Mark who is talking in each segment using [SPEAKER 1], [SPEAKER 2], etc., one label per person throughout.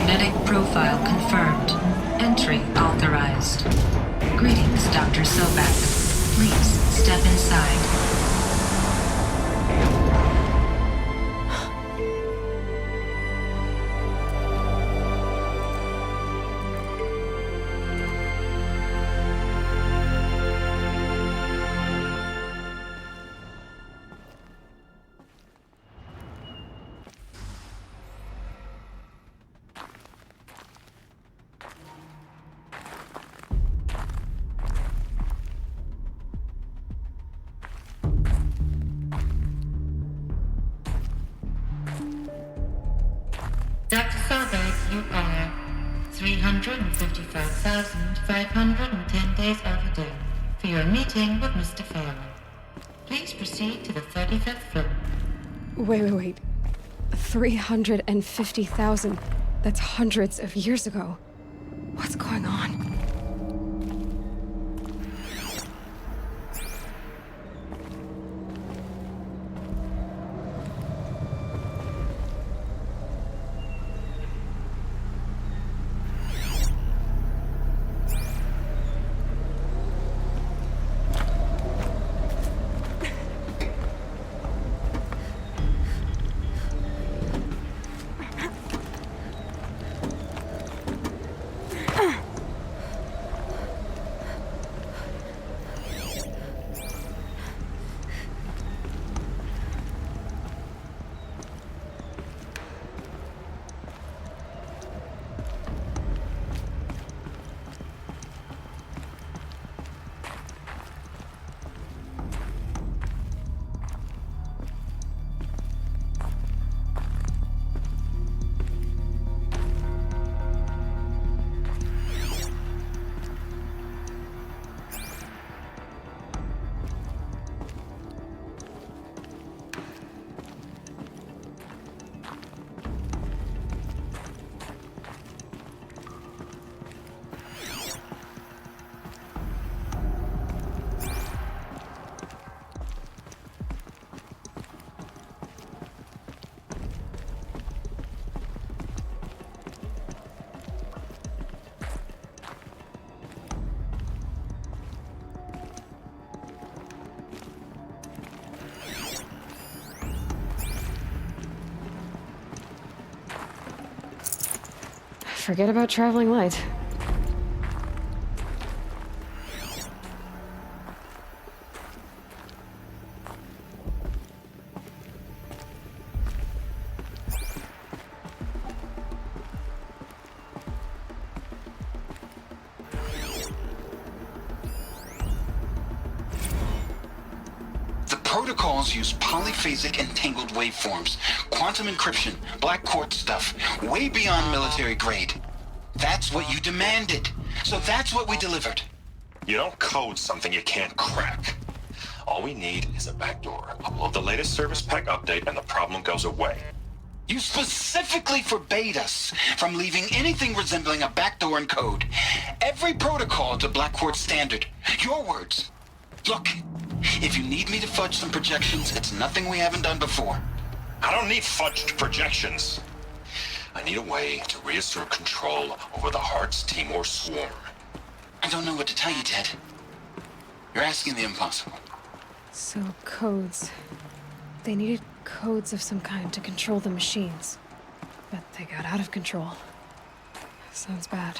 [SPEAKER 1] Genetic profile confirmed. Entry authorized. Greetings, Dr. Sobek. Please step inside.
[SPEAKER 2] Dr. Sobek, you are 355,510 days overdue for your meeting with Mr. Fowler. Please proceed to the 35th floor.
[SPEAKER 3] Wait. 350,000. That's hundreds of years ago. What's going on? Forget about traveling light.
[SPEAKER 4] Protocols use polyphasic entangled waveforms, quantum encryption, black quartz stuff, way beyond military grade. That's what you demanded, so that's what we delivered.
[SPEAKER 5] You don't code something you can't crack. All we need is a backdoor. Upload the latest service pack update and the problem goes away.
[SPEAKER 4] You specifically forbade us from leaving anything resembling a backdoor in code. Every protocol to Black Quartz standard. Your words. Look, if you need me to fudge some projections, it's nothing we haven't done before.
[SPEAKER 5] I don't need fudged projections. I need a way to reassert control over the Heart's Timor swarm.
[SPEAKER 4] I don't know what to tell you, Ted. You're asking the impossible.
[SPEAKER 3] So, codes. They needed codes of some kind to control the machines. But they got out of control. Sounds bad.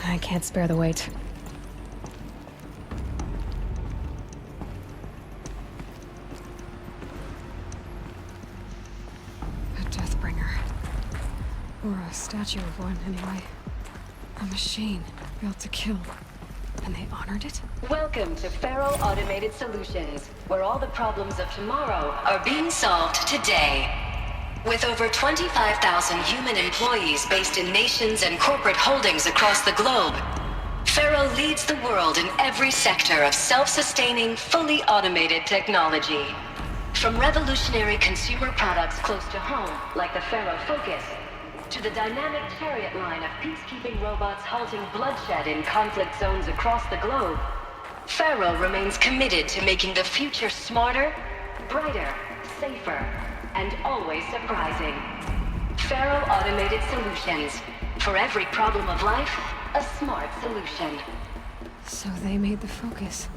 [SPEAKER 3] I can't spare the weight. A Deathbringer. Or a statue of one, anyway. A machine built to kill. And they honored it?
[SPEAKER 6] Welcome to Faro Automated Solutions, where all the problems of tomorrow are being solved today. With over 25,000 human employees based in nations and corporate holdings across the globe, Faro leads the world in every sector of self-sustaining, fully automated technology. From revolutionary consumer products close to home, like the Faro Focus, to the dynamic chariot line of peacekeeping robots halting bloodshed in conflict zones across the globe, Faro remains committed to making the future smarter, brighter, safer, and always surprising. Faro Automated Solutions. For every problem of life, a smart solution.
[SPEAKER 3] So they made the Focus.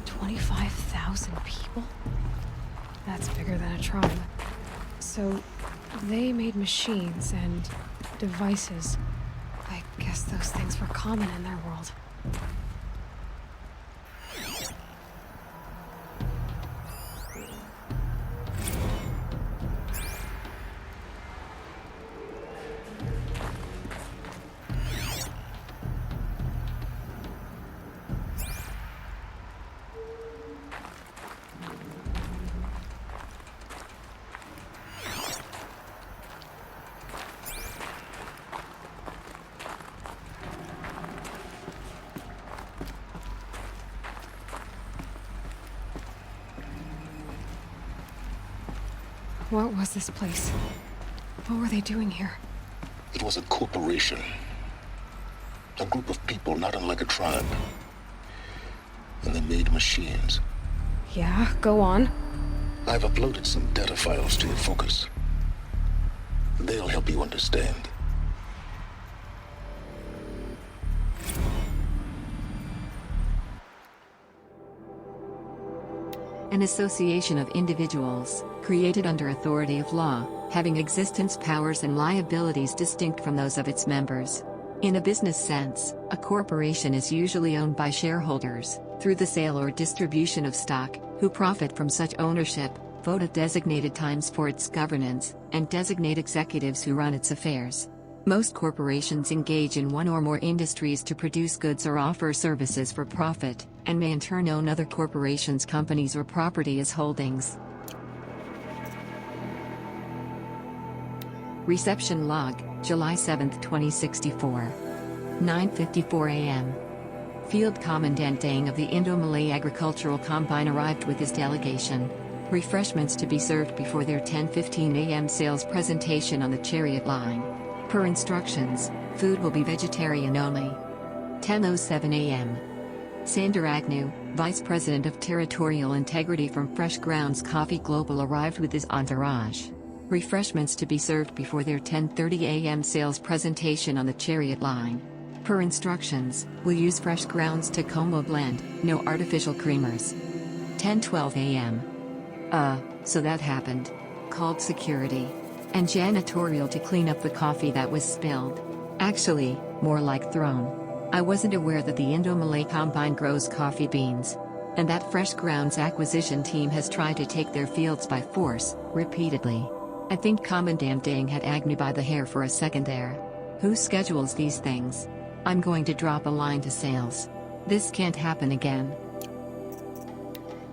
[SPEAKER 3] 25,000 people? That's bigger than a tribe. So they made machines and devices. I guess those things were common in their world. What was this place? What were they doing here?
[SPEAKER 7] It was a corporation. A group of people not unlike a tribe. And they made machines.
[SPEAKER 3] Yeah, go on.
[SPEAKER 7] I've uploaded some data files to your Focus. They'll help you understand.
[SPEAKER 8] An association of individuals, created under authority of law, having existence powers and liabilities distinct from those of its members. In a business sense, a corporation is usually owned by shareholders, through the sale or distribution of stock, who profit from such ownership, vote at designated times for its governance, and designate executives who run its affairs. Most corporations engage in one or more industries to produce goods or offer services for profit, and may in turn own other corporations' companies or property as holdings. Reception log, July 7, 2064. 9:54 a.m. Field Commandant Dang of the Indo-Malay Agricultural Combine arrived with his delegation. Refreshments to be served before their 10:15 a.m. sales presentation on the Chariot line. Per instructions, food will be vegetarian only. 10:07 a.m. Sander Agnew, Vice President of Territorial Integrity from Fresh Grounds Coffee Global, arrived with his entourage. Refreshments to be served before their 10:30 a.m. sales presentation on the Chariot line. Per instructions, will use Fresh Grounds Tacoma blend, no artificial creamers. 10:12 a.m. So that happened. Called security and janitorial to clean up the coffee that was spilled. Actually, more like thrown. I wasn't aware that the Indo-Malay Combine grows coffee beans. And that Fresh Grounds acquisition team has tried to take their fields by force, repeatedly. I think Commandant Dang had Agnew by the hair for a second there. Who schedules these things? I'm going to drop a line to sales. This can't happen again.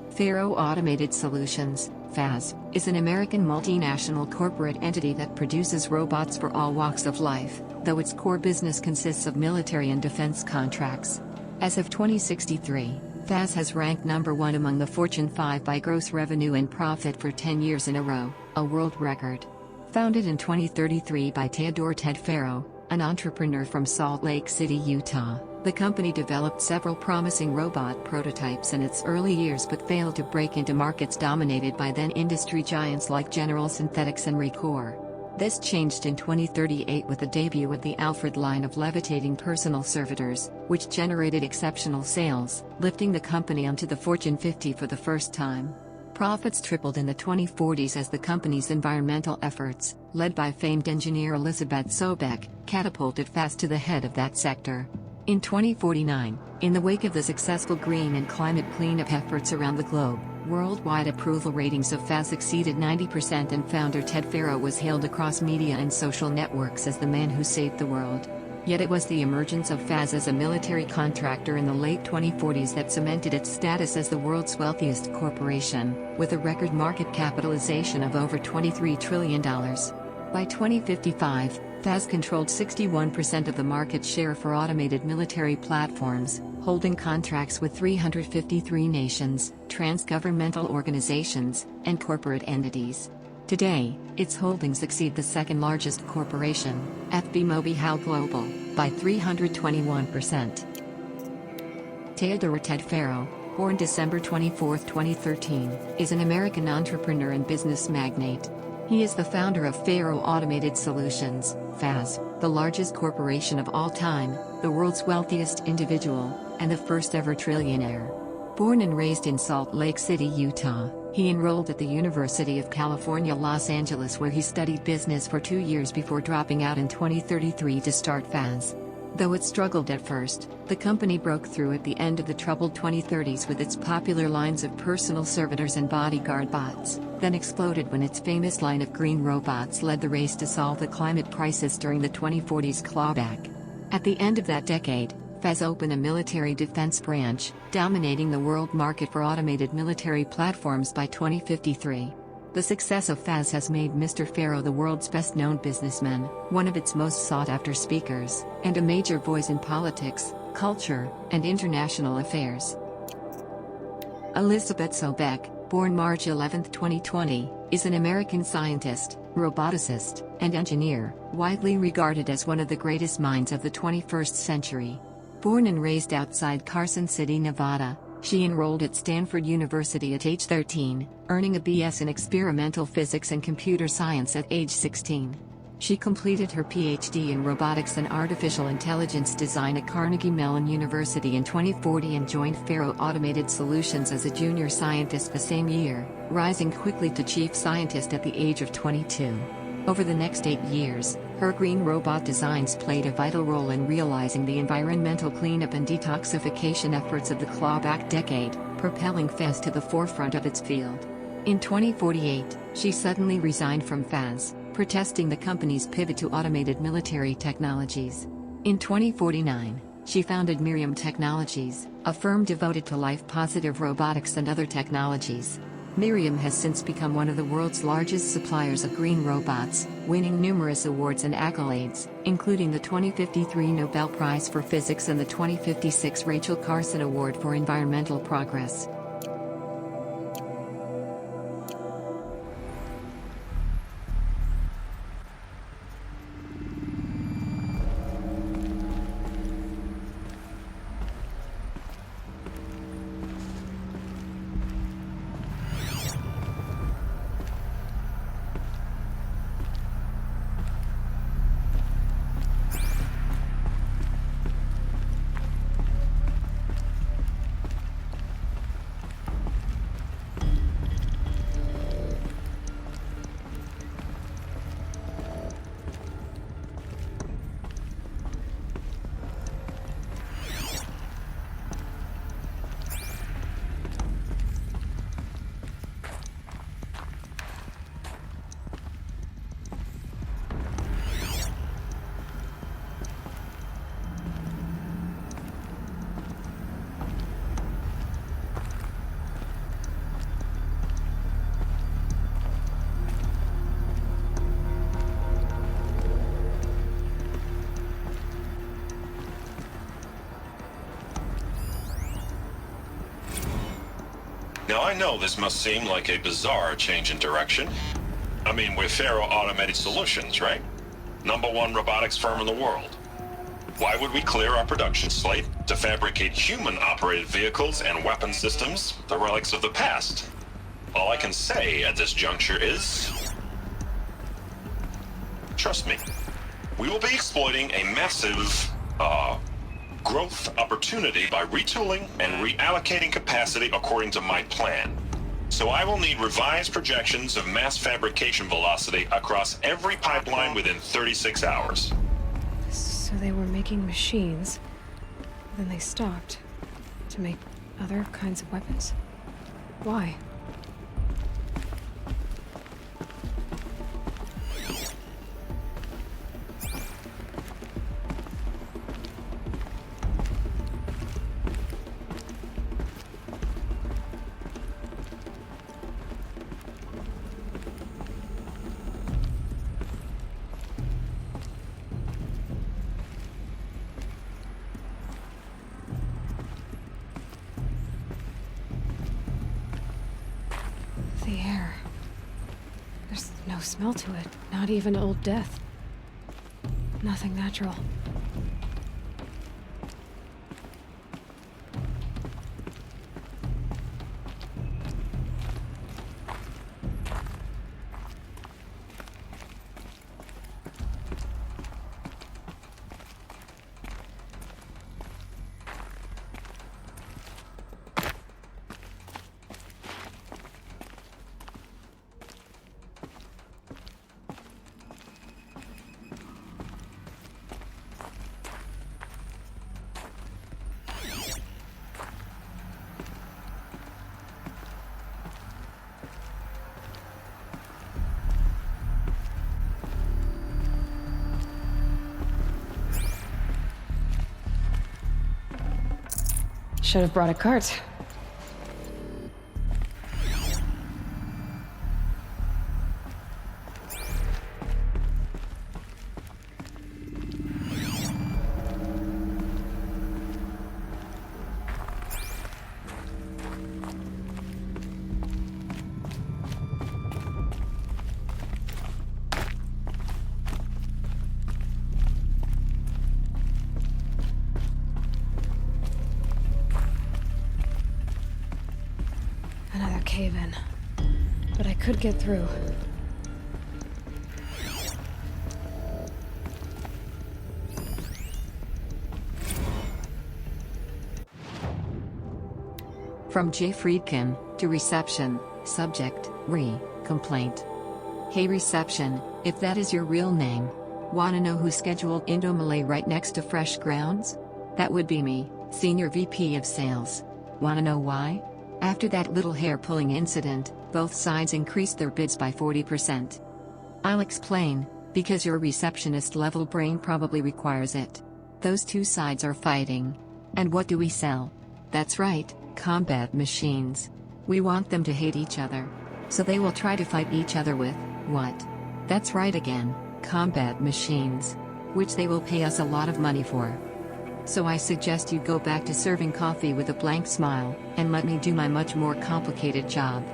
[SPEAKER 8] Faro Automated Solutions, FAS, is an American multinational corporate entity that produces robots for all walks of life, though its core business consists of military and defense contracts. As of 2063, FAS has ranked number 1 among the Fortune 5 by gross revenue and profit for 10 years in a row, a world record. Founded in 2033 by Theodore Ted Faro, an entrepreneur from Salt Lake City, Utah, the company developed several promising robot prototypes in its early years but failed to break into markets dominated by then industry giants like General Synthetics and Rekor. This changed in 2038 with the debut of the Alfred line of levitating personal servitors, which generated exceptional sales, lifting the company onto the Fortune 50 for the first time. Profits tripled in the 2040s as the company's environmental efforts, led by famed engineer Elizabeth Sobek, catapulted FAS to the head of that sector. In 2049, in the wake of the successful green and climate cleanup efforts around the globe, worldwide approval ratings of Faz exceeded 90% and founder Ted Faro was hailed across media and social networks as the man who saved the world. Yet it was the emergence of Faz as a military contractor in the late 2040s that cemented its status as the world's wealthiest corporation, with a record market capitalization of over $23 trillion. By 2055, Faz controlled 61% of the market share for automated military platforms, holding contracts with 353 nations, trans-governmental organizations, and corporate entities. Today, its holdings exceed the second-largest corporation, FB Mobile Global, by 321%. Teodoro Ted Faro, born December 24, 2013, is an American entrepreneur and business magnate. He is the founder of Faro Automated Solutions, Faz, the largest corporation of all time, the world's wealthiest individual, and the first-ever trillionaire. Born and raised in Salt Lake City, Utah, he enrolled at the University of California, Los Angeles, where he studied business for 2 years before dropping out in 2033 to start Faz. Though it struggled at first, the company broke through at the end of the troubled 2030s with its popular lines of personal servitors and bodyguard bots, then exploded when its famous line of green robots led the race to solve the climate crisis during the 2040s clawback. At the end of that decade, Faz opened a military defense branch, dominating the world market for automated military platforms by 2053. The success of Faz has made Mr. Faro the world's best-known businessman, one of its most sought-after speakers, and a major voice in politics, culture, and international affairs. Elizabeth Sobeck, born March 11, 2020, is an American scientist, roboticist, and engineer, widely regarded as one of the greatest minds of the 21st century. Born and raised outside Carson City, Nevada, she enrolled at Stanford University at age 13, earning a BS in experimental physics and computer science at age 16. She completed her PhD in robotics and artificial intelligence design at Carnegie Mellon University in 2040 and joined Faro Automated Solutions as a junior scientist the same year, rising quickly to chief scientist at the age of 22. Over the next 8 years, her green robot designs played a vital role in realizing the environmental cleanup and detoxification efforts of the clawback decade, propelling Faz to the forefront of its field. In 2048, she suddenly resigned from Faz, protesting the company's pivot to automated military technologies. In 2049, she founded Miriam Technologies, a firm devoted to life-positive robotics and other technologies. Miriam has since become one of the world's largest suppliers of green robots, winning numerous awards and accolades, including the 2053 Nobel Prize for Physics and the 2056 Rachel Carson Award for Environmental Progress.
[SPEAKER 5] Now I know this must seem like a bizarre change in direction. I mean, we're Faro Automated Solutions, right? #1 robotics firm in the world. Why would we clear our production slate to fabricate human-operated vehicles and weapon systems, the relics of the past? All I can say at this juncture is... trust me. We will be exploiting a massive, growth opportunity by retooling and reallocating capacity according to my plan. So I will need revised projections of mass fabrication velocity across every pipeline within 36 hours.
[SPEAKER 3] So they were making machines, Then they stopped to make other kinds of weapons? Why? The air. There's no smell to it. Not even old death. Nothing natural. Should have brought a cart. Another cave-in. But I could get through.
[SPEAKER 8] From J. Friedkin to reception, subject, complaint. Hey reception, if that is your real name. Wanna know who scheduled Indo-Malay right next to Fresh Grounds? That would be me, Senior VP of Sales. Wanna know why? After that little hair-pulling incident, both sides increased their bids by 40%. I'll explain, because your receptionist-level brain probably requires it. Those two sides are fighting. And what do we sell? That's right, combat machines. We want them to hate each other. So they will try to fight each other with, what? That's right again, combat machines. Which they will pay us a lot of money for. So I suggest you go back to serving coffee with a blank smile, and let me do my much more complicated job.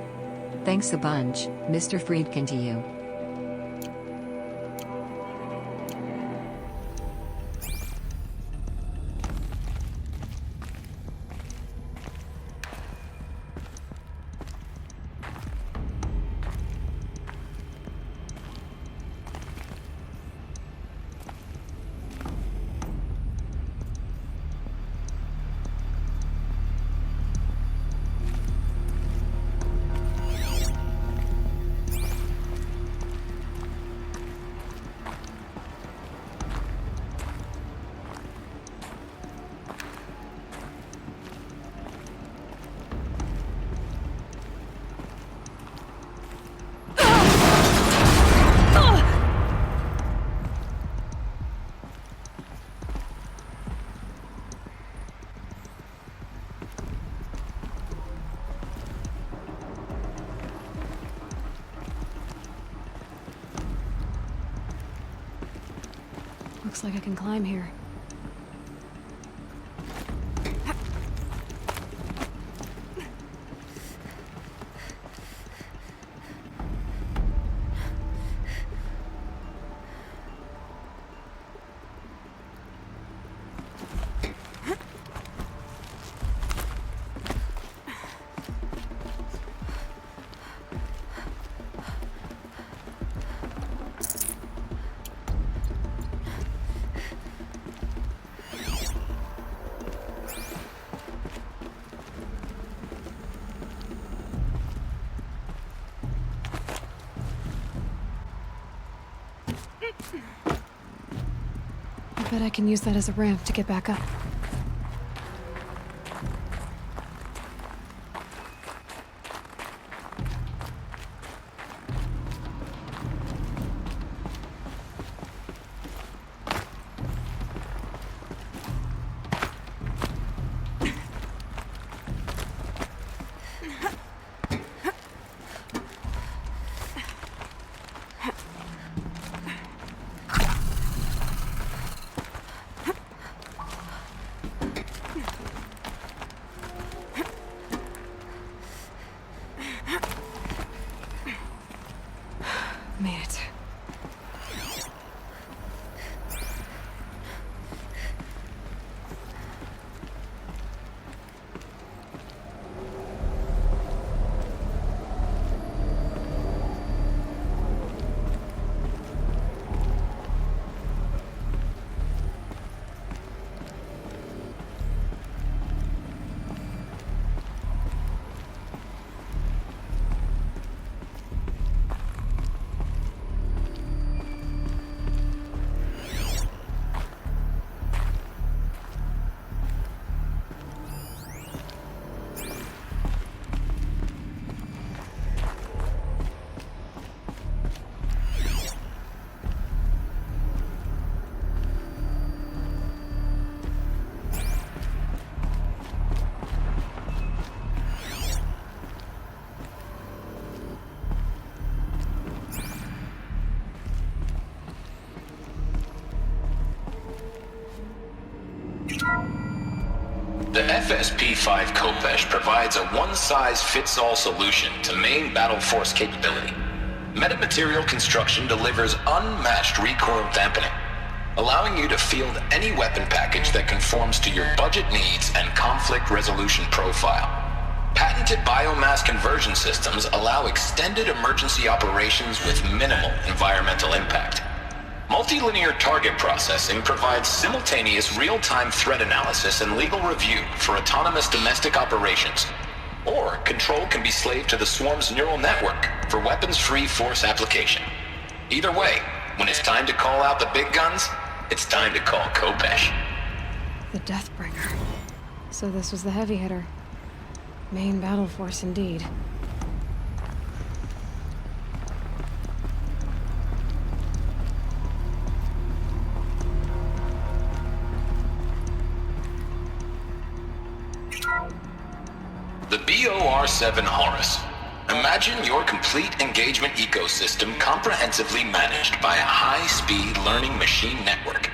[SPEAKER 8] Thanks a bunch, Mr. Friedkin to you.
[SPEAKER 3] Looks like I can climb here. I bet I can use that as a ramp to get back up.
[SPEAKER 9] The FSP-5 Khopesh provides a one-size-fits-all solution to main battle force capability. Metamaterial construction delivers unmatched recoil dampening, allowing you to field any weapon package that conforms to your budget needs and conflict resolution profile. Patented biomass conversion systems allow extended emergency operations with minimal environmental impact. Multilinear target processing provides simultaneous real-time threat analysis and legal review for autonomous domestic operations. Or control can be slaved to the swarm's neural network for weapons-free force application. Either way, when it's time to call out the big guns, it's time to call Khopesh.
[SPEAKER 3] The Deathbringer. So this was the heavy hitter. Main battle force indeed.
[SPEAKER 9] The BOR-7 Horus. Imagine your complete engagement ecosystem comprehensively managed by a high-speed learning machine network.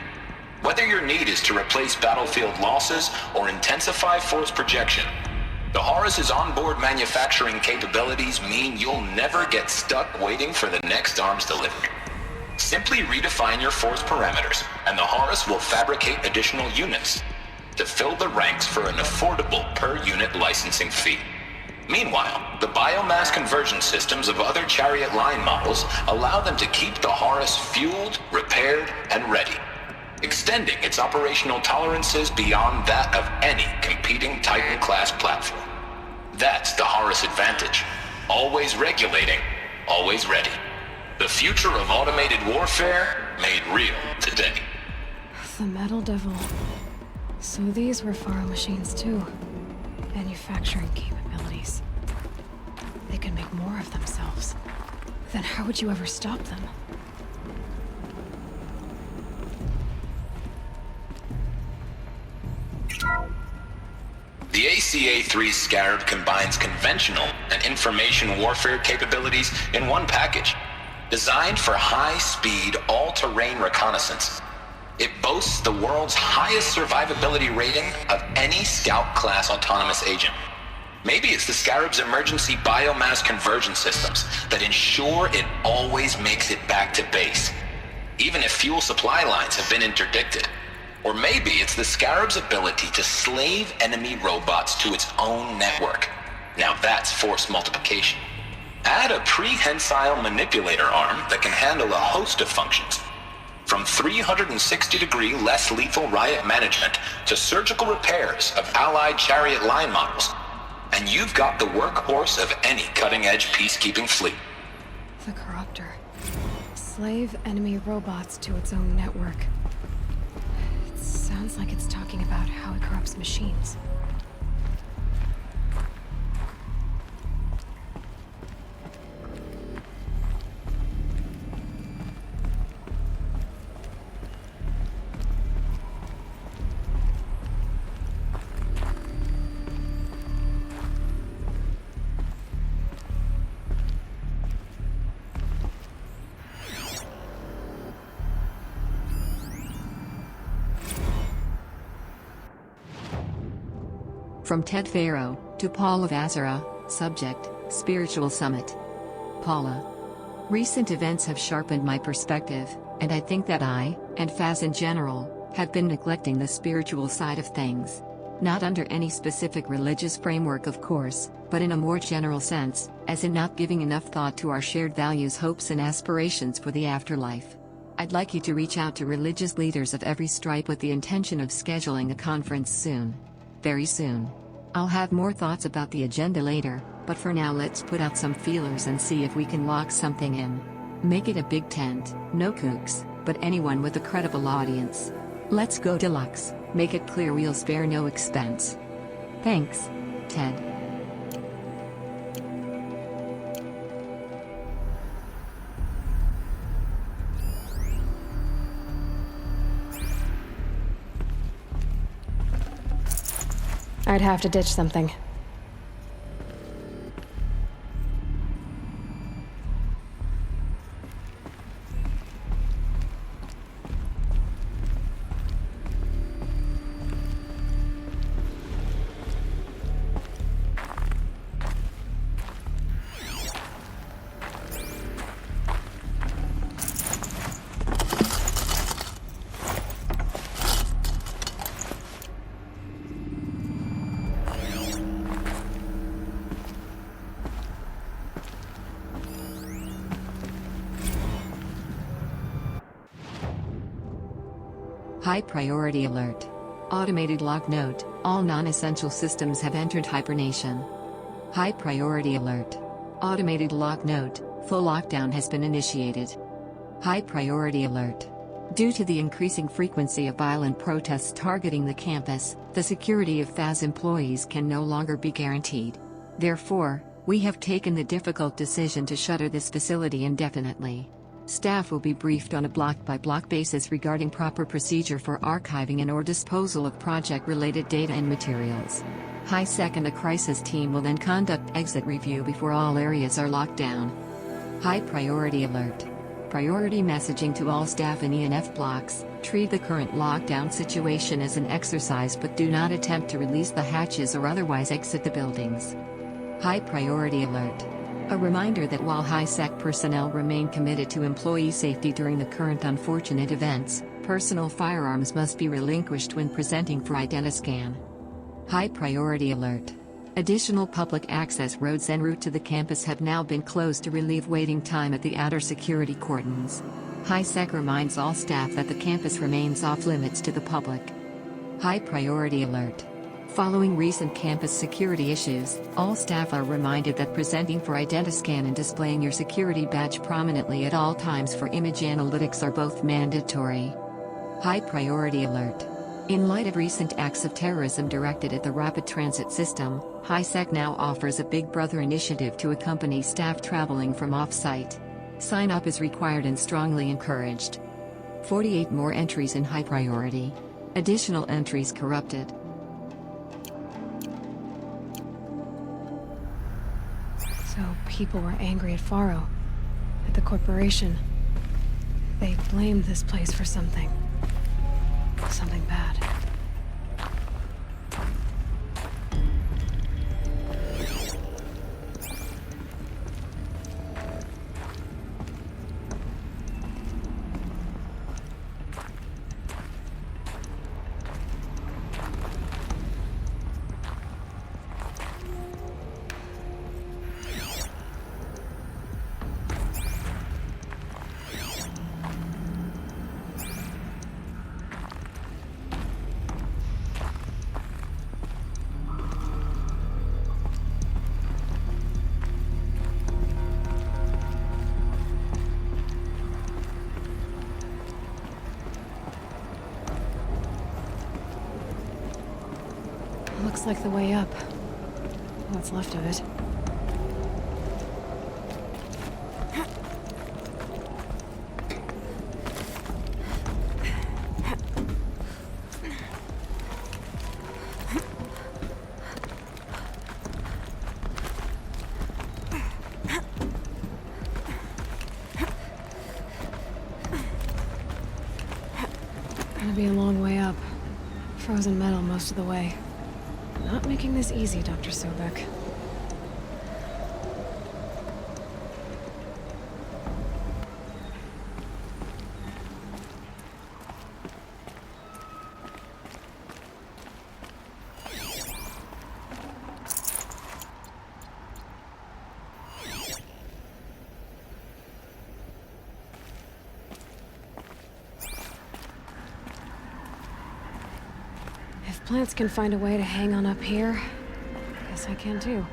[SPEAKER 9] Whether your need is to replace battlefield losses or intensify force projection, the Horus's onboard manufacturing capabilities mean you'll never get stuck waiting for the next arms delivery. Simply redefine your force parameters, and the Horus will fabricate additional units to fill the ranks for an affordable per-unit licensing fee. Meanwhile, the biomass conversion systems of other Chariot line models allow them to keep the Horus fueled, repaired, and ready, extending its operational tolerances beyond that of any competing Titan-class platform. That's the Horus advantage. Always regulating, always ready. The future of automated warfare made real today.
[SPEAKER 3] The Metal Devil. So these were Faro machines too. Manufacturing capabilities. They could make more of themselves. Then how would you ever stop them?
[SPEAKER 9] The ACA-3 Scarab combines conventional and information warfare capabilities in one package. Designed for high-speed, all-terrain reconnaissance, it boasts the world's highest survivability rating of any Scout-class autonomous agent. Maybe it's the Scarab's emergency biomass conversion systems that ensure it always makes it back to base, even if fuel supply lines have been interdicted. Or maybe it's the Scarab's ability to slave enemy robots to its own network. Now that's force multiplication. Add a prehensile manipulator arm that can handle a host of functions, from 360-degree less lethal riot management to surgical repairs of allied Chariot line models, and you've got the workhorse of any cutting-edge peacekeeping fleet.
[SPEAKER 3] The Corruptor. Slave enemy robots to its own network. It sounds like it's talking about how it corrupts machines.
[SPEAKER 8] From Ted Faro to Paul of Azura, subject, Spiritual Summit. Paula. Recent events have sharpened my perspective, and I think that I, and Faz in general, have been neglecting the spiritual side of things. Not under any specific religious framework of course, but in a more general sense, as in not giving enough thought to our shared values, hopes and aspirations for the afterlife. I'd like you to reach out to religious leaders of every stripe with the intention of scheduling a conference soon. Very soon. I'll have more thoughts about the agenda later, but for now let's put out some feelers and see if we can lock something in. Make it a big tent, no kooks, but anyone with a credible audience. Let's go deluxe, make it clear we'll spare no expense. Thanks, Ted.
[SPEAKER 3] I'd have to ditch something.
[SPEAKER 8] High priority alert. Automated log note, all non-essential systems have entered hibernation. High priority alert. Automated log note, full lockdown has been initiated. High priority alert. Due to the increasing frequency of violent protests targeting the campus, the security of FAS employees can no longer be guaranteed. Therefore, we have taken the difficult decision to shutter this facility indefinitely. Staff will be briefed on a block-by-block basis regarding proper procedure for archiving and/or disposal of project-related data and materials. HiSec and a crisis team will then conduct exit review before all areas are locked down. High priority alert. Priority messaging to all staff in ENF blocks: treat the current lockdown situation as an exercise but do not attempt to release the hatches or otherwise exit the buildings. High priority alert. A reminder that while HiSec personnel remain committed to employee safety during the current unfortunate events, personal firearms must be relinquished when presenting for Identiscan. High priority alert. Additional public access roads en route to the campus have now been closed to relieve waiting time at the outer security cordons. HiSec reminds all staff that the campus remains off limits to the public. High priority alert. Following recent campus security issues, all staff are reminded that presenting for Identiscan and displaying your security badge prominently at all times for image analytics are both mandatory. High priority alert. In light of recent acts of terrorism directed at the rapid transit system, HiSec now offers a Big Brother initiative to accompany staff traveling from off-site. Sign-up is required and strongly encouraged. 48 more entries in high priority. Additional entries corrupted.
[SPEAKER 3] So people were angry at Faro, at the corporation. They blamed this place for something. Something bad. Looks like the way up. What's left of it. Gonna be a long way up. Frozen metal most of the way. Not making this easy, Dr. Sobek. If plants can find a way to hang on up here, guess I can too.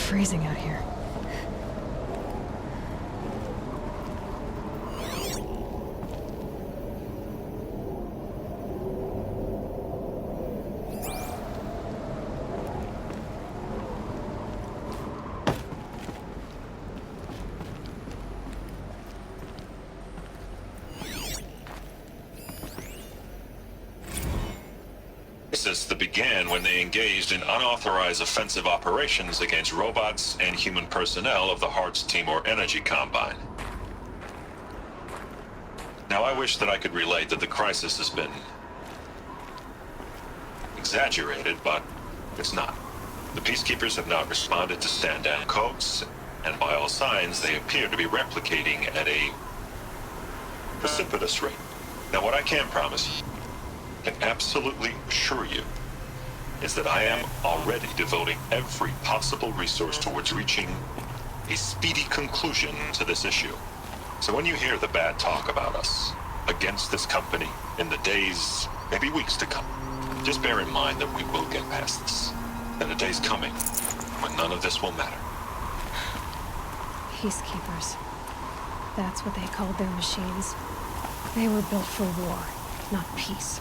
[SPEAKER 3] Freezing out here.
[SPEAKER 5] That began when they engaged in unauthorized offensive operations against robots and human personnel of the Hearts Timor Energy Combine. Now, I wish that I could relate that the crisis has been exaggerated, but it's not. The Peacekeepers have not responded to stand-down codes, and by all signs, they appear to be replicating at a precipitous rate. Now, what I can promise you, can absolutely assure you, is that I am already devoting every possible resource towards reaching a speedy conclusion to this issue. So when you hear the bad talk about us against this company in the days, maybe weeks to come, just bear in mind that we will get past this. And a day's coming when none of this will matter.
[SPEAKER 3] Peacekeepers. That's what they called their machines. They were built for war, not peace.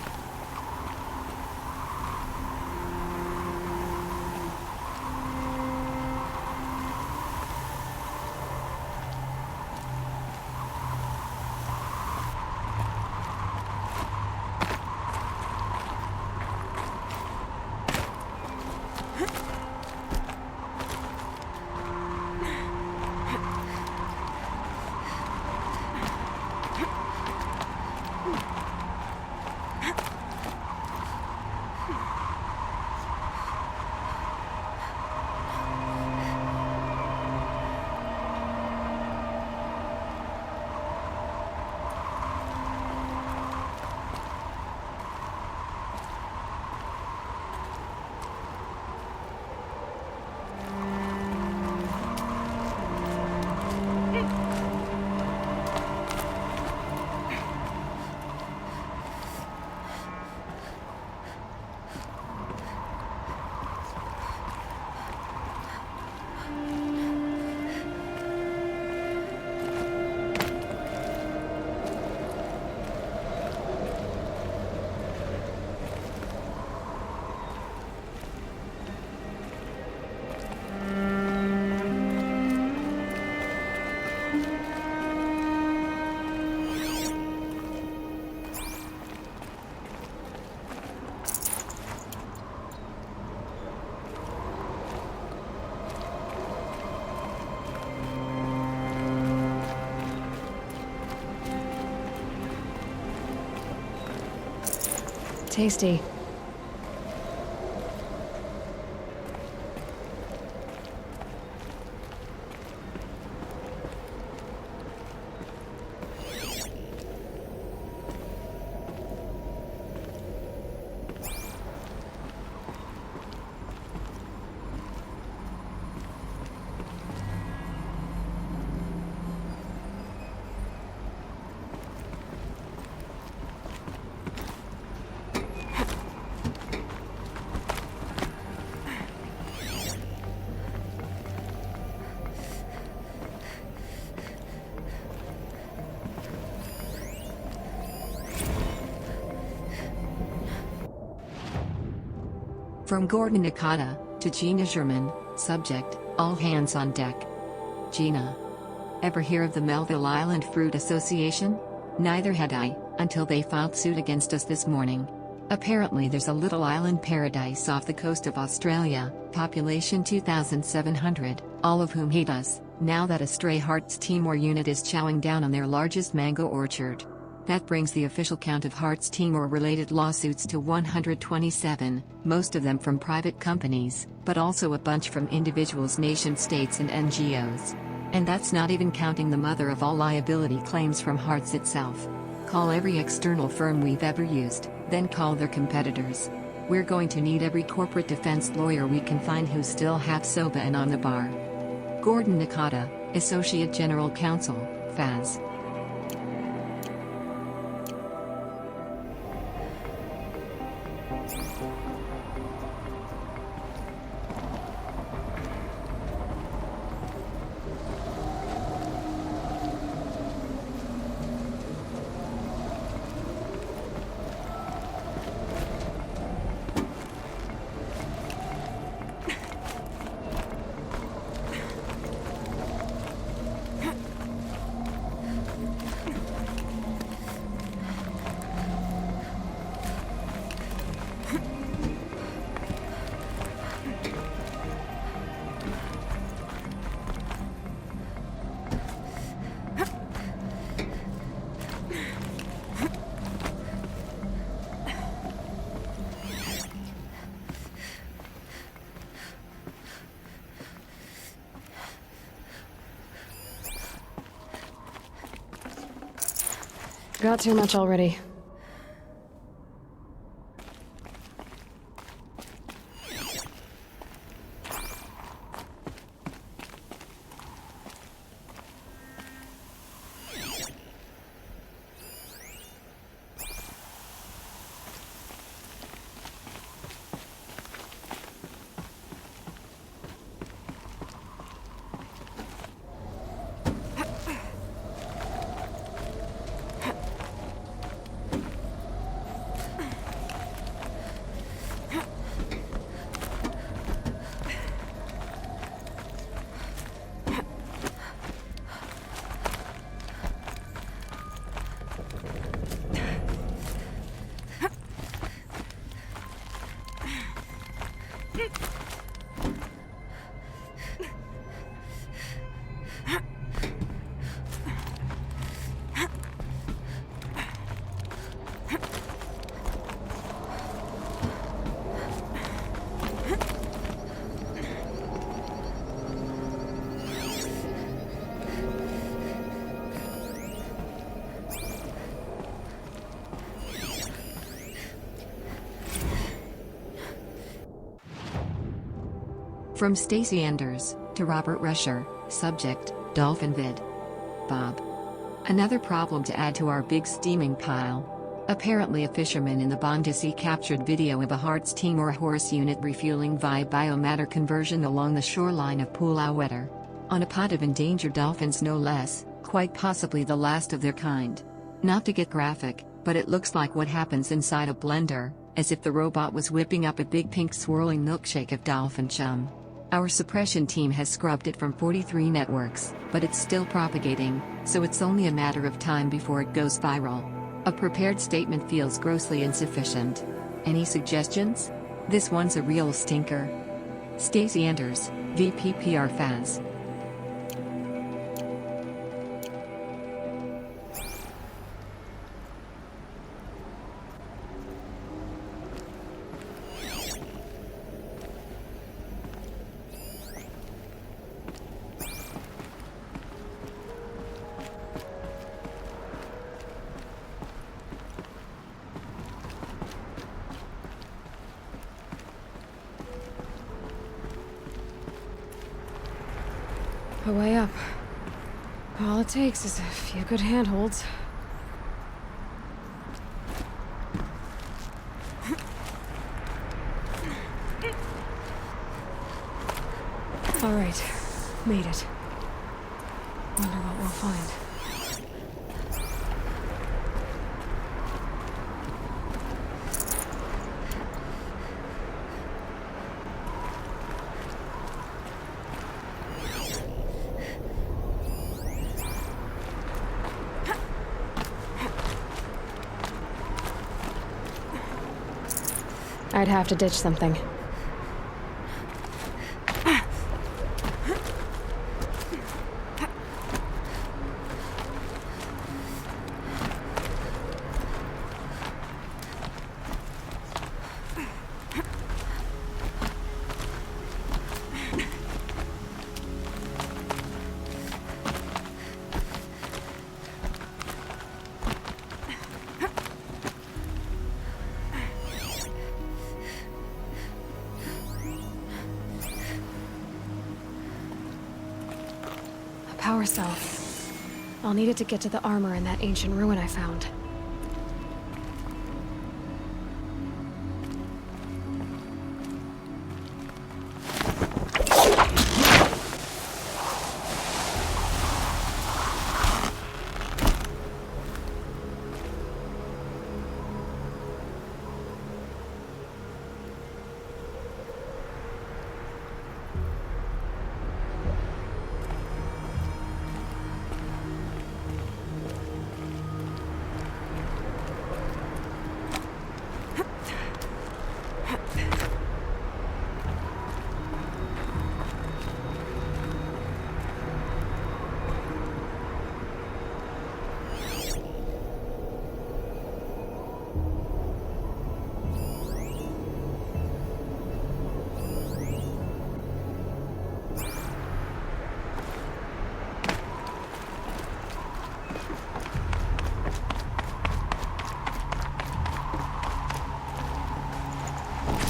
[SPEAKER 3] Tasty.
[SPEAKER 8] From Gordon Nakata to Gina German, subject, all hands on deck. Gina. Ever hear of the Melville Island Fruit Association? Neither had I, until they filed suit against us this morning. Apparently there's a little island paradise off the coast of Australia, population 2,700, all of whom hate us, now that a stray Hearts Timor unit is chowing down on their largest mango orchard. That brings the official count of Hearts Timor-related lawsuits to 127, most of them from private companies, but also a bunch from individuals, nation-states and NGOs. And that's not even counting the mother of all liability claims from Hearts itself. Call every external firm we've ever used, then call their competitors. We're going to need every corporate defense lawyer we can find who's still half soba and on the bar. Gordon Nakata, Associate General Counsel, FAS.
[SPEAKER 3] Got too much already.
[SPEAKER 8] From Stacey Enders, to Robert Rusher, subject, Dolphin Vid. Bob. Another problem to add to our big steaming pile. Apparently a fisherman in the Bondisi captured video of a Hearts Timor horse unit refueling via biomatter conversion along the shoreline of Pulau Wetar. On a pod of endangered dolphins no less, quite possibly the last of their kind. Not to get graphic, but it looks like what happens inside a blender, as if the robot was whipping up a big pink swirling milkshake of dolphin chum. Our suppression team has scrubbed it from 43 networks, but it's still propagating, so it's only a matter of time before it goes viral. A prepared statement feels grossly insufficient. Any suggestions? This one's a real stinker. Stacey Enders, VP PR FAS.
[SPEAKER 3] A way up. All it takes is a few good handholds. All right, made it. Wonder what we'll find. might have to ditch something. Power cell. I'll need it to get to the armor in that ancient ruin I found.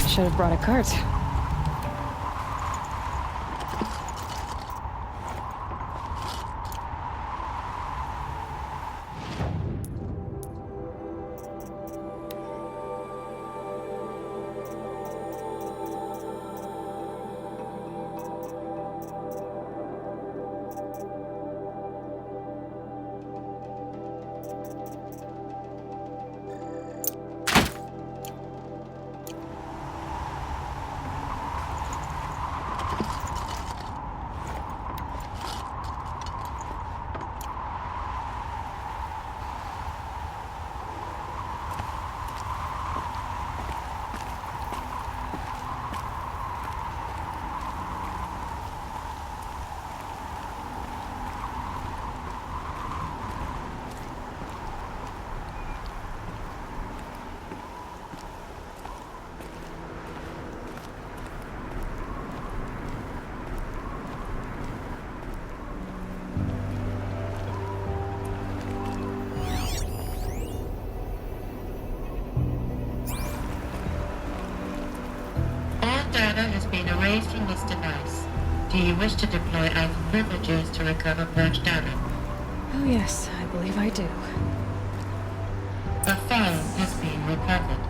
[SPEAKER 3] Should have brought a cart.
[SPEAKER 2] Data has been erased from this device. Do you wish to deploy Alpha privileges to recover purged data?
[SPEAKER 3] Oh yes, I believe I do.
[SPEAKER 2] A file has been recovered.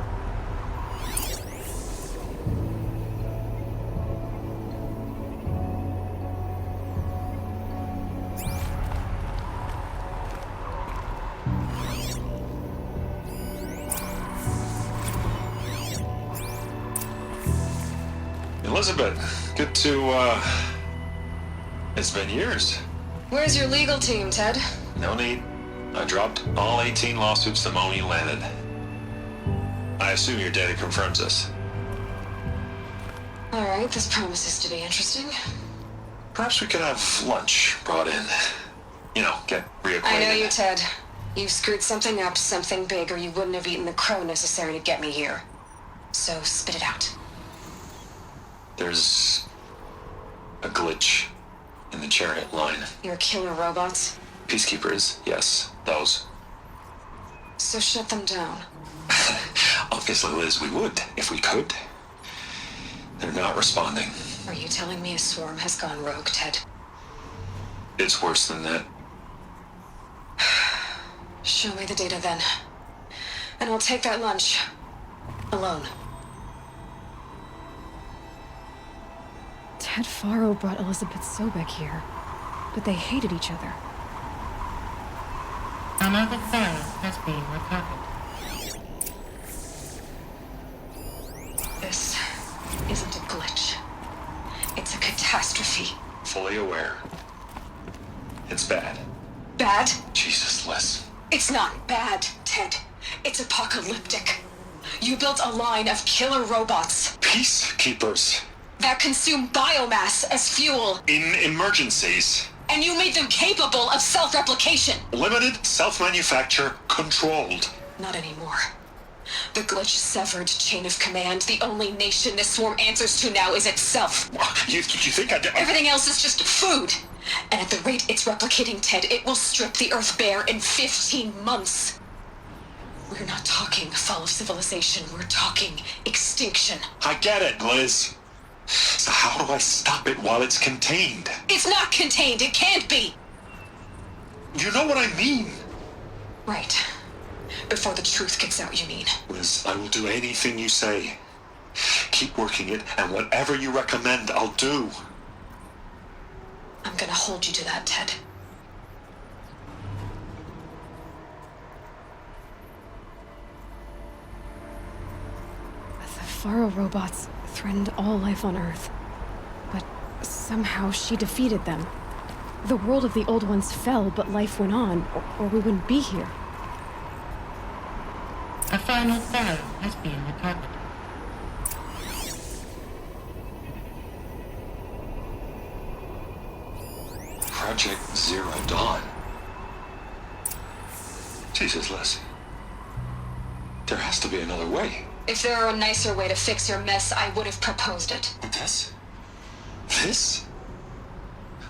[SPEAKER 5] Elizabeth, good to, it's been years.
[SPEAKER 3] Where's your legal team, Ted?
[SPEAKER 5] No need. I dropped all 18 lawsuits the moment you landed. I assume your data confirms this.
[SPEAKER 3] Alright, this promises to be interesting.
[SPEAKER 5] Perhaps we could have lunch brought in. You know, get reacquainted.
[SPEAKER 3] I know you, Ted. You screwed something up, something big, or you wouldn't have eaten the crow necessary to get me here. So, spit it out.
[SPEAKER 5] There's a glitch in the chariot line.
[SPEAKER 3] Your killer robots?
[SPEAKER 5] Peacekeepers, yes, those.
[SPEAKER 3] So shut them down.
[SPEAKER 5] Obviously, Liz, we would, if we could. They're not responding.
[SPEAKER 3] Are you telling me a swarm has gone rogue, Ted?
[SPEAKER 5] It's worse than that.
[SPEAKER 3] Show me the data then. And I'll take that lunch. Alone. Ted Faro brought Elizabeth Sobek here, but they hated each other.
[SPEAKER 2] Another file has been recovered.
[SPEAKER 3] This isn't a glitch. It's a catastrophe.
[SPEAKER 5] Fully aware. It's bad.
[SPEAKER 3] Bad?
[SPEAKER 5] Jesus, Liz.
[SPEAKER 3] It's not bad, Ted. It's apocalyptic.
[SPEAKER 10] You built a line of killer robots
[SPEAKER 5] Peacekeepers.
[SPEAKER 10] that consume biomass as fuel,
[SPEAKER 5] In emergencies.
[SPEAKER 10] and you made them capable of self-replication.
[SPEAKER 5] Limited, self-manufacture, controlled.
[SPEAKER 10] Not anymore. The glitch severed chain of command. The only nation this swarm answers to now is itself.
[SPEAKER 5] You think I did?
[SPEAKER 10] Everything else is just food. And at the rate it's replicating, Ted, it will strip the Earth bare in 15 months. We're not talking fall of civilization. We're talking extinction.
[SPEAKER 5] I get it, Liz. So how do I stop it while it's contained?
[SPEAKER 10] It's not contained. It can't be.
[SPEAKER 5] You know what I mean.
[SPEAKER 10] Right. Before the truth gets out, you mean?
[SPEAKER 5] Liz, I will do anything you say. Keep working it, and whatever you recommend, I'll do.
[SPEAKER 10] I'm gonna hold you to that, Ted.
[SPEAKER 3] The Faro robots threatened all life on Earth. But somehow she defeated them. The world of the old ones fell, but life went on, or we wouldn't be here.
[SPEAKER 2] A final Pharaoh has been recovered.
[SPEAKER 5] Project Zero Dawn. Jesus, Liz. There has to be another way.
[SPEAKER 10] If there were a nicer way to fix your mess, I would have proposed it.
[SPEAKER 5] But this?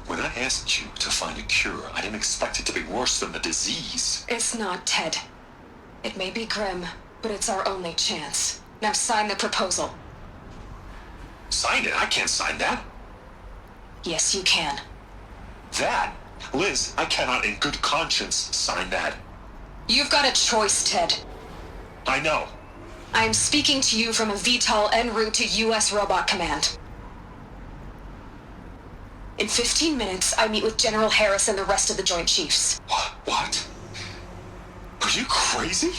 [SPEAKER 5] When I asked you to find a cure, I didn't expect it to be worse than the disease.
[SPEAKER 10] It's not, Ted. It may be grim, but it's our only chance. Now sign the proposal.
[SPEAKER 5] Sign it? I can't sign that.
[SPEAKER 10] Yes, you can.
[SPEAKER 5] That? Liz, I cannot in good conscience sign that.
[SPEAKER 10] You've got a choice, Ted.
[SPEAKER 5] I know.
[SPEAKER 10] I am speaking to you from a VTOL en route to U.S. Robot Command. In 15 minutes, I meet with General Harris and the rest of the Joint Chiefs.
[SPEAKER 5] What? Are you crazy?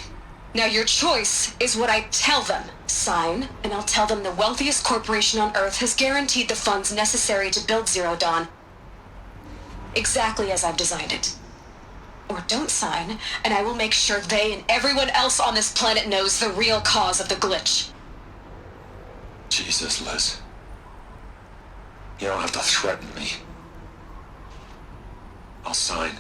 [SPEAKER 10] Now your choice is what I tell them. Sign, and I'll tell them the wealthiest corporation on Earth has guaranteed the funds necessary to build Zero Dawn. Exactly as I've designed it. Or don't sign, and I will make sure they and everyone else on this planet knows the real cause of the glitch.
[SPEAKER 5] Jesus, Liz. You don't have to threaten me. I'll sign.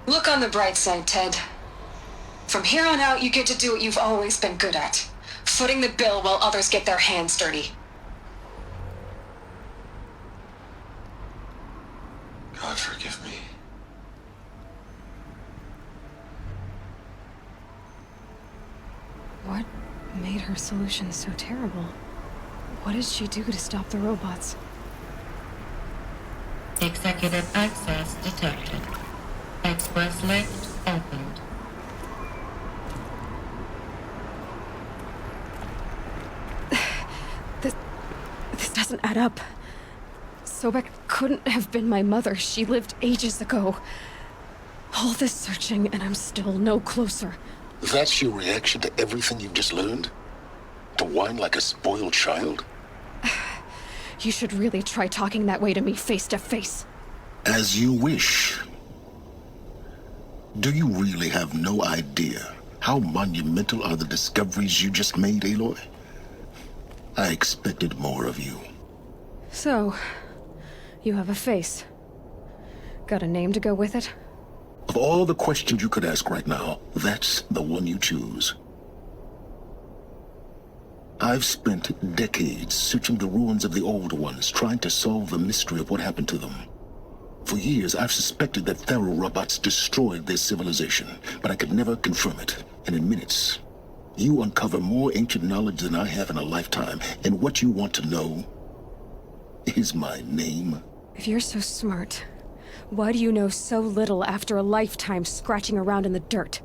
[SPEAKER 10] Look on the bright side, Ted. From here on out, you get to do what you've always been good at. Footing the bill while others get their hands dirty.
[SPEAKER 5] God forgive me.
[SPEAKER 3] What made her solution so terrible? What did she do to stop the robots?
[SPEAKER 2] Executive access detected. Express lift opened.
[SPEAKER 3] This doesn't add up. Sobek couldn't have been my mother. She lived ages ago. All this searching, and I'm still no closer.
[SPEAKER 7] That's your reaction to everything you've just learned? To whine like a spoiled child?
[SPEAKER 3] You should really try talking that way to me face to face.
[SPEAKER 7] As you wish. Do you really have no idea how monumental are the discoveries you just made, Aloy? I expected more of you.
[SPEAKER 3] So, you have a face. Got a name to go with it?
[SPEAKER 7] Of all the questions you could ask right now, that's the one you choose. I've spent decades searching the ruins of the old ones, trying to solve the mystery of what happened to them. For years, I've suspected that Faro robots destroyed their civilization, but I could never confirm it. And in minutes, you uncover more ancient knowledge than I have in a lifetime, and what you want to know is my name.
[SPEAKER 3] If you're so smart, why do you know so little after a lifetime scratching around in the dirt?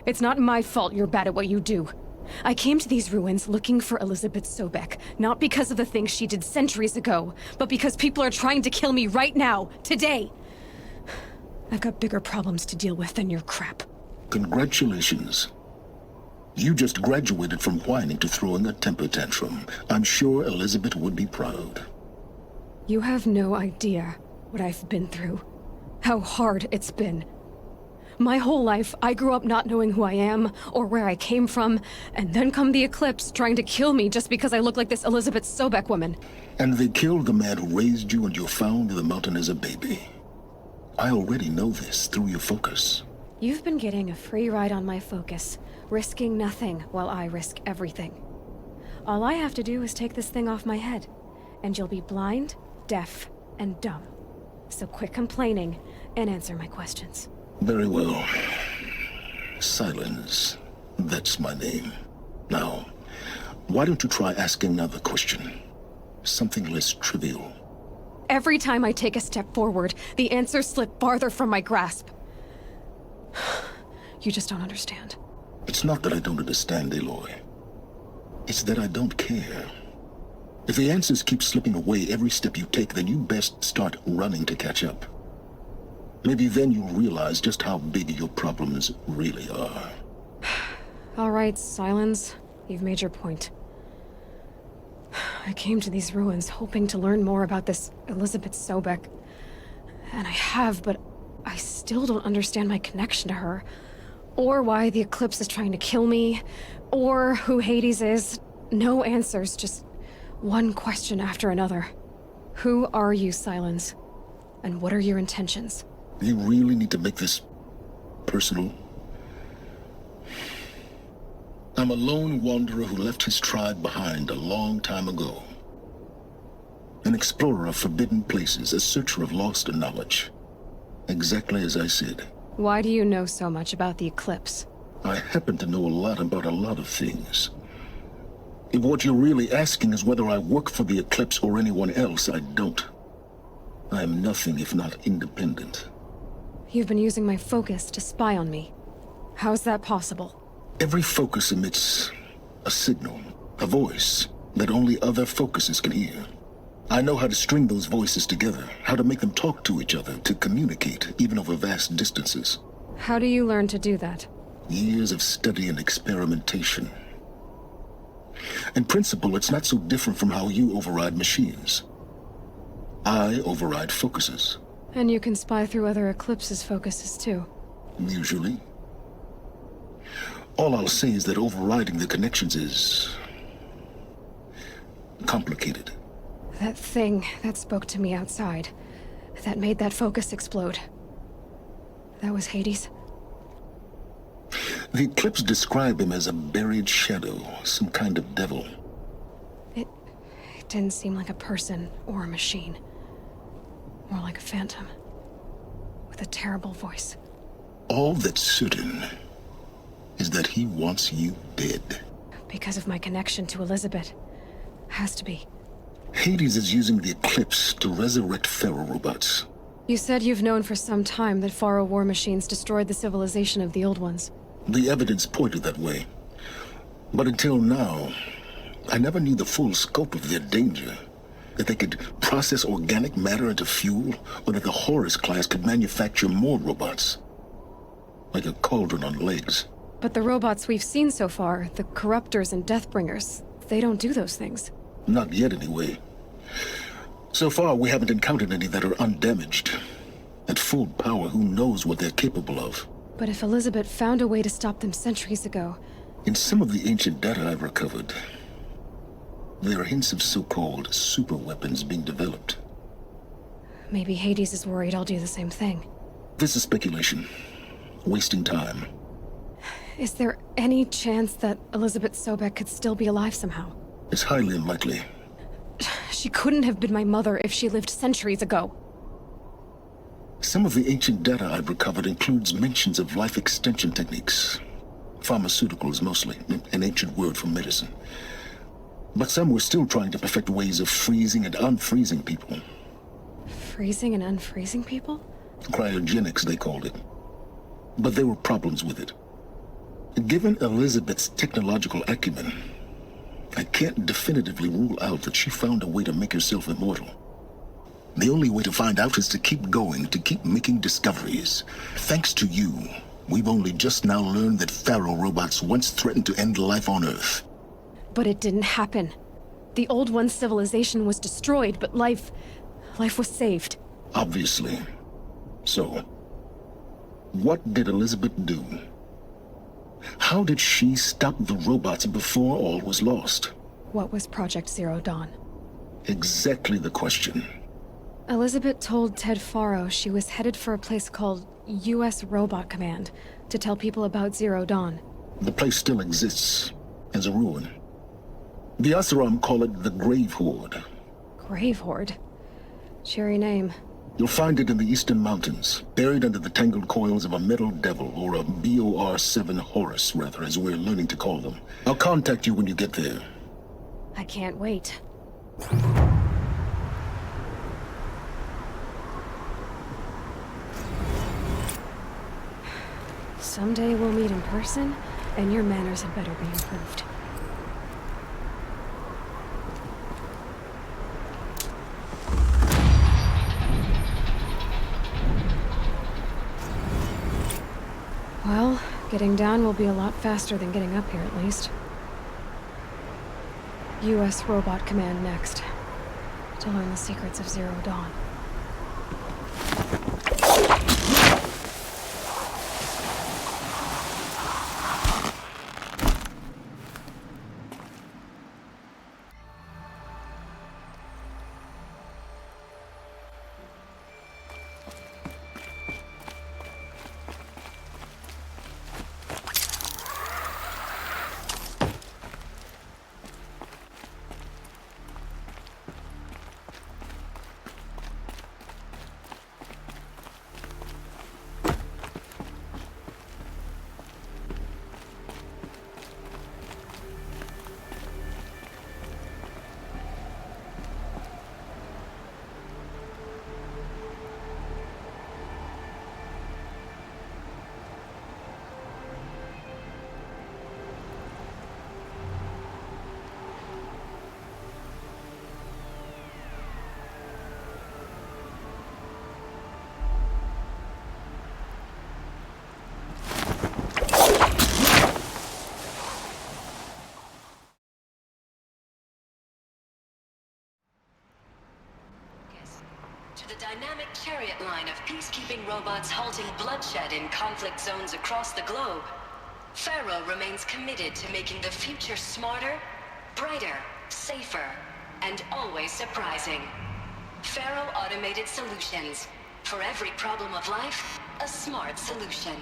[SPEAKER 3] It's not my fault you're bad at what you do. I came to these ruins looking for Elizabeth Sobek, not because of the things she did centuries ago, but because people are trying to kill me right now, today. I've got bigger problems to deal with than your crap.
[SPEAKER 7] Congratulations. You just graduated from whining to throwing a temper tantrum. I'm sure Elizabeth would be proud.
[SPEAKER 3] You have no idea what I've been through. How hard it's been. My whole life, I grew up not knowing who I am or where I came from, and then come the Eclipse trying to kill me just because I look like this Elizabeth Sobek woman.
[SPEAKER 7] And they killed the man who raised you and you found in the mountain as a baby. I already know this through your focus.
[SPEAKER 3] You've been getting a free ride on my focus, risking nothing while I risk everything. All I have to do is take this thing off my head, and you'll be blind, deaf, and dumb. So quit complaining and answer my questions.
[SPEAKER 7] Very well. Silence. That's my name. Now, why don't you try asking another question? Something less trivial.
[SPEAKER 3] Every time I take a step forward, the answers slip farther from my grasp. You just don't understand.
[SPEAKER 7] It's not that I don't understand, Aloy. It's that I don't care. If the answers keep slipping away every step you take, then you best start running to catch up. Maybe then you'll realize just how big your problems really are.
[SPEAKER 3] All right, Silence. You've made your point. I came to these ruins hoping to learn more about this Elizabeth Sobek. And I have, but I still don't understand my connection to her. Or why the Eclipse is trying to kill me. Or who Hades is. No answers, just one question after another. Who are you, Silence? And what are your intentions?
[SPEAKER 7] You really need to make this personal? I'm a lone wanderer who left his tribe behind a long time ago. An explorer of forbidden places, a searcher of lost knowledge. Exactly as I said.
[SPEAKER 3] Why do you know so much about the Eclipse?
[SPEAKER 7] I happen to know a lot about a lot of things. If what you're really asking is whether I work for the Eclipse or anyone else, I don't. I am nothing if not independent.
[SPEAKER 3] You've been using my focus to spy on me. How's that possible?
[SPEAKER 7] Every focus emits a signal, a voice, that only other focuses can hear. I know how to string those voices together, how to make them talk to each other, to communicate, even over vast distances.
[SPEAKER 3] How do you learn to do that?
[SPEAKER 7] Years of study and experimentation. In principle, it's not so different from how you override machines. I override focuses.
[SPEAKER 3] And you can spy through other Eclipse's focuses too.
[SPEAKER 7] Usually. All I'll say is that overriding the connections is complicated.
[SPEAKER 3] That thing that spoke to me outside, that made that focus explode. That was Hades?
[SPEAKER 7] The Eclipse describe him as a buried shadow, some kind of devil.
[SPEAKER 3] It didn't seem like a person or a machine. More like a phantom. With a terrible voice.
[SPEAKER 7] All that's certain is that he wants you dead.
[SPEAKER 3] Because of my connection to Elizabeth. Has to be.
[SPEAKER 7] Hades is using the Eclipse to resurrect Faro robots.
[SPEAKER 3] You said you've known for some time that Faro war machines destroyed the civilization of the old ones.
[SPEAKER 7] The evidence pointed that way. But until now, I never knew the full scope of their danger. That they could process organic matter into fuel, or that the Horus class could manufacture more robots. Like a cauldron on legs.
[SPEAKER 3] But the robots we've seen so far, the Corruptors and Deathbringers, they don't do those things.
[SPEAKER 7] Not yet, anyway. So far, we haven't encountered any that are undamaged. At full power, who knows what they're capable of?
[SPEAKER 3] But if Elizabeth found a way to stop them centuries ago...
[SPEAKER 7] In some of the ancient data I've recovered, there are hints of so-called super weapons being developed.
[SPEAKER 3] Maybe Hades is worried I'll do the same thing.
[SPEAKER 7] This is speculation. Wasting time.
[SPEAKER 3] Is there any chance that Elizabeth Sobek could still be alive somehow?
[SPEAKER 7] It's highly unlikely.
[SPEAKER 3] She couldn't have been my mother if she lived centuries ago.
[SPEAKER 7] Some of the ancient data I've recovered includes mentions of life extension techniques. Pharmaceuticals, mostly. An ancient word for medicine. But some were still trying to perfect ways of freezing and unfreezing people.
[SPEAKER 3] Freezing and unfreezing people?
[SPEAKER 7] Cryogenics, they called it. But there were problems with it. Given Elizabeth's technological acumen, I can't definitively rule out that she found a way to make herself immortal. The only way to find out is to keep going, to keep making discoveries. Thanks to you, we've only just now learned that Faro robots once threatened to end life on Earth.
[SPEAKER 3] But it didn't happen. The Old One's civilization was destroyed, but life was saved.
[SPEAKER 7] Obviously. So, What did Elizabeth do? How did she stop the robots before all was lost?
[SPEAKER 3] What was Project Zero Dawn?
[SPEAKER 7] Exactly the question.
[SPEAKER 3] Elizabeth told Ted Faro she was headed for a place called U.S. Robot Command to tell people about Zero Dawn.
[SPEAKER 7] The place still exists, as a ruin. The Oseram call it the Grave Horde.
[SPEAKER 3] Grave Horde? Cheery name.
[SPEAKER 7] You'll find it in the Eastern Mountains, buried under the tangled coils of a metal devil, or a BOR-7 Horus, rather, as we're learning to call them. I'll contact you when you get there.
[SPEAKER 3] I can't wait. Someday we'll meet in person, and your manners had better be improved. Well, getting down will be a lot faster than getting up here, at least. U.S. Robot Command next, to learn the secrets of Zero Dawn.
[SPEAKER 6] To the dynamic chariot line of peacekeeping robots halting bloodshed in conflict zones across the globe, Faro remains committed to making the future smarter, brighter, safer, and always surprising. Faro Automated Solutions. For every problem of life, a smart solution.